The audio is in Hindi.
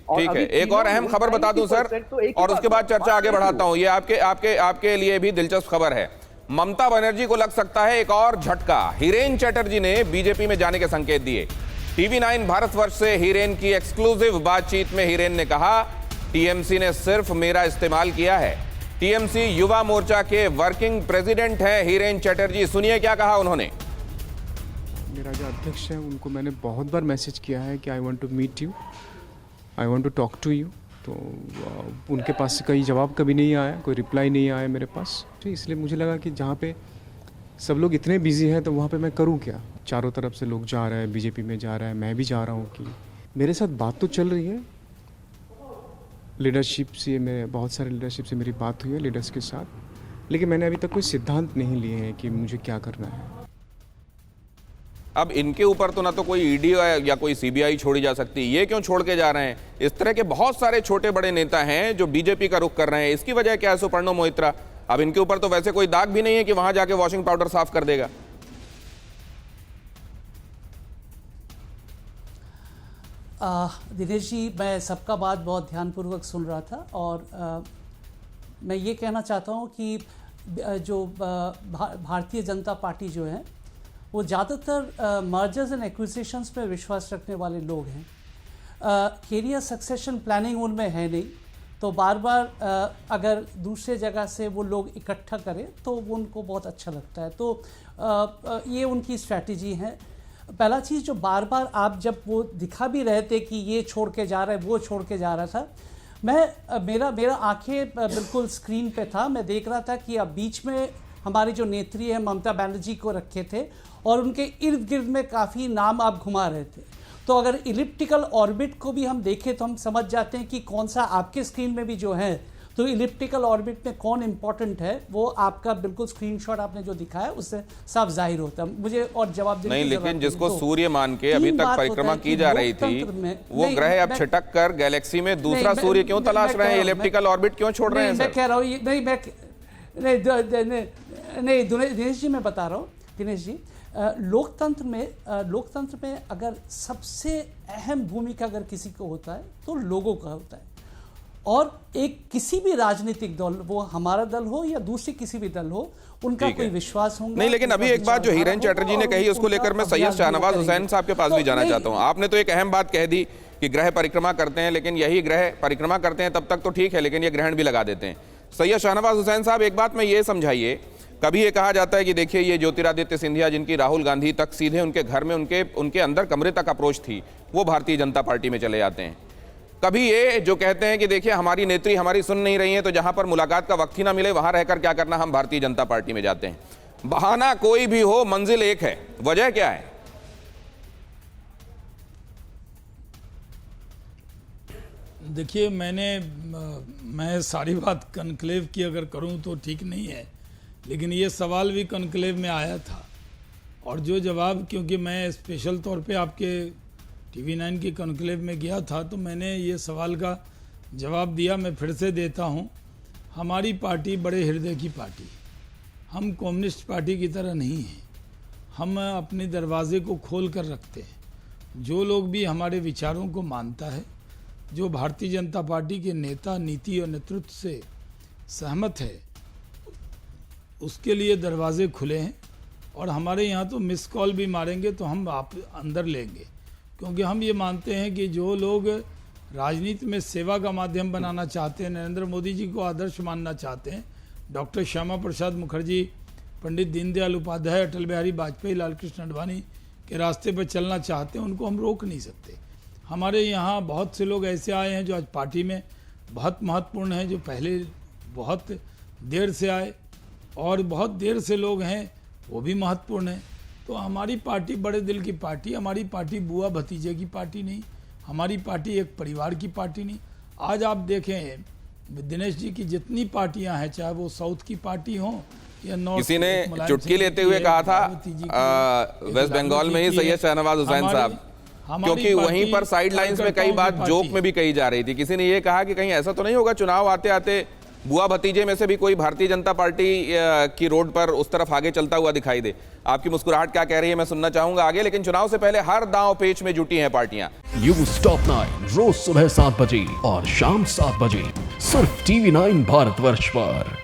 ठीक है, एक और अहम खबर बता दूं सर, और उसके बाद चर्चा आगे बढ़ाता हूं। ये आपके आपके आपके लिए भी दिलचस्प खबर है। ममता बनर्जी को लग सकता है एक और झटका। हिरेन चटर्जी ने बीजेपी में जाने के संकेत दिए। टीवी9 भारतवर्ष से हिरेन की एक्सक्लूसिव बातचीत में हिरेन ने कहा, टीएमसी ने सिर्फ मेरा इस्तेमाल किया है। टीएमसी युवा मोर्चा के वर्किंग प्रेसिडेंट हैं हिरेन चटर्जी। सुनिए क्या कहा उन्होंने। मेरा जो अध्यक्ष है उनको मैंने बहुत बार मैसेज किया है कि I want to meet you, I want to talk to you, तो उनके पास से कोई जवाब कभी नहीं आया, कोई रिप्लाई नहीं आया मेरे पास। तो इसलिए मुझे लगा कि जहाँ पे सब लोग इतने बिजी हैं तो वहाँ पे मैं करूँ क्या। चारों तरफ से लोग जा रहे हैं, बीजेपी में जा रहा है, मैं भी जा रहा हूँ कि मेरे साथ बात तो चल रही है लीडरशिप से, मैं बहुत सारे लीडरशिप से मेरी बात हुई है लीडर्स के साथ, लेकिन मैंने अभी तक कोई सिद्धांत नहीं लिए हैं कि मुझे क्या करना है। अब इनके ऊपर तो ना तो कोई ईडी या कोई सीबीआई छोड़ी जा सकती, ये क्यों छोड़ के जा रहे हैं? इस तरह के बहुत सारे छोटे बड़े नेता हैं जो बीजेपी का रुख कर रहे हैं, इसकी वजह क्या है सुपर्णो मोइत्रा? अब इनके ऊपर तो वैसे कोई दाग भी नहीं है कि वहां जाके वॉशिंग पाउडर साफ कर देगा। दिनेश जी, मैं सबका बात बहुत ध्यानपूर्वक सुन रहा था और मैं ये कहना चाहता हूँ कि जो भारतीय जनता पार्टी जो है वो ज़्यादातर मर्जर्स एंड एक्विजिशंस पे विश्वास रखने वाले लोग हैं। कैरियर सक्सेशन प्लानिंग उनमें है नहीं, तो बार बार अगर दूसरे जगह से वो लोग इकट्ठा करें तो वो उनको बहुत अच्छा लगता है। तो ये उनकी स्ट्रैटेजी है। पहला चीज़, जो बार बार आप जब वो दिखा भी रहे थे कि ये छोड़ के जा रहा है, वो छोड़ के जा रहा था, मेरा आंखें बिल्कुल स्क्रीन पे था। मैं देख रहा था कि अब बीच में हमारी जो नेत्री है ममता बनर्जी को रखे थे और उनके इर्द गिर्द में काफ़ी नाम आप घुमा रहे थे। तो अगर इलिप्टिकल ऑर्बिट को भी हम देखें तो हम समझ जाते हैं कि कौन सा आपके स्क्रीन में भी जो है, तो इलिप्टिकल ऑर्बिट में कौन इंपॉर्टेंट है वो आपका बिल्कुल स्क्रीनशॉट आपने जो दिखाया उससे साफ जाहिर होता है। मुझे और जवाब देने नहीं, लेकिन जिसको सूर्य मान के अभी तक परिक्रमा की जा रही थी, वो ग्रह अब छिटक कर गैलेक्सी में दूसरा सूर्य क्यों तलाश रहे हैं? इलिप्टिकल ऑर्बिट क्यों छोड़ रहे हैं? मैं कह रहा हूँ नहीं दिनेश जी, मैं बता रहा हूँ दिनेश जी, लोकतंत्र में अगर सबसे अहम भूमिका अगर किसी को होता है तो लोगों का होता है। और एक किसी भी राजनीतिक दल, वो हमारा दल हो या दूसरी किसी भी दल हो, उनका कोई विश्वास होगा नहीं। लेकिन अभी एक बात जो हिरेन चटर्जी ने कही उसको लेकर मैं सैयद शाहनवाज हुसैन साहब के पास भी जाना चाहता हूँ। आपने तो एक अहम बात कह दी कि ग्रह परिक्रमा करते हैं, लेकिन यही ग्रह परिक्रमा करते हैं तब तक तो ठीक है, लेकिन ये ग्रहण भी लगा देते हैं। सैयद शाहनवाज हुसैन साहब, एक बात में ये समझाइए, कभी ये कहा जाता है कि देखिए ये ज्योतिरादित्य सिंधिया जिनकी राहुल गांधी तक सीधे उनके घर में उनके अंदर कमरे तक अप्रोच थी, वो भारतीय जनता पार्टी में चले जाते हैं। कभी ये जो कहते हैं कि देखिए हमारी नेत्री हमारी सुन नहीं रही है, तो जहां पर मुलाकात का वक्त ही ना मिले वहां रहकर क्या करना, हम भारतीय जनता पार्टी में जाते हैं। बहाना कोई भी हो, मंजिल एक है, वजह क्या है? देखिए, मैं सारी बात कॉन्क्लेव की अगर करूं तो ठीक नहीं है, लेकिन ये सवाल भी कॉन्क्लेव में आया था और जो जवाब, क्योंकि मैं स्पेशल तौर पे आपके टीवी9 की कॉन्क्लेव में गया था तो मैंने ये सवाल का जवाब दिया। मैं फिर से देता हूँ, हमारी पार्टी बड़े हृदय की पार्टी, हम कम्युनिस्ट पार्टी की तरह नहीं हैं। हम अपने दरवाजे को खोल कर रखते हैं। जो लोग भी हमारे विचारों को मानता है, जो भारतीय जनता पार्टी के नेता, नीति और नेतृत्व से सहमत है, उसके लिए दरवाजे खुले हैं। और हमारे यहाँ तो मिस कॉल भी मारेंगे तो हम आप अंदर लेंगे, क्योंकि हम ये मानते हैं कि जो लोग राजनीति में सेवा का माध्यम बनाना चाहते हैं, नरेंद्र मोदी जी को आदर्श मानना चाहते हैं, डॉक्टर श्यामा प्रसाद मुखर्जी, पंडित दीनदयाल उपाध्याय, अटल बिहारी वाजपेयी, लालकृष्ण आडवाणी के रास्ते पर चलना चाहते हैं, उनको हम रोक नहीं सकते। हमारे यहाँ बहुत से लोग ऐसे आए हैं जो आज पार्टी में बहुत महत्वपूर्ण हैं, जो पहले बहुत देर से आए, और बहुत देर से लोग हैं वो भी महत्वपूर्ण हैं। तो हमारी पार्टी बड़े दिल की पार्टी, हमारी पार्टी बुआ भतीजे की पार्टी नहीं, हमारी पार्टी एक परिवार की पार्टी नहीं। आज आप देखें दिनेश जी की जितनी पार्टियां हैं, चाहे वो साउथ की पार्टी हो या नॉर्थ, किसी ने चुटकी लेते हुए कहा था वेस्ट बंगाल में ही सैयद शाहनवाज हुसैन साहब, क्योंकि वहीं पर साइड लाइंस में कई बात जोक में भी कही जा रही थी। किसी ने ये कहा कि कहीं ऐसा तो नहीं होगा चुनाव आते आते बुआ भतीजे में से भी कोई भारतीय जनता पार्टी की रोड पर उस तरफ आगे चलता हुआ दिखाई दे। आपकी मुस्कुराहट क्या कह रही है मैं सुनना चाहूंगा आगे, लेकिन चुनाव से पहले हर दांव पेच में जुटी हैं पार्टियां। न्यूज़ टॉप 9 रोज सुबह 7 बजे और शाम 7 बजे सिर्फ TV9 भारतवर्ष पर।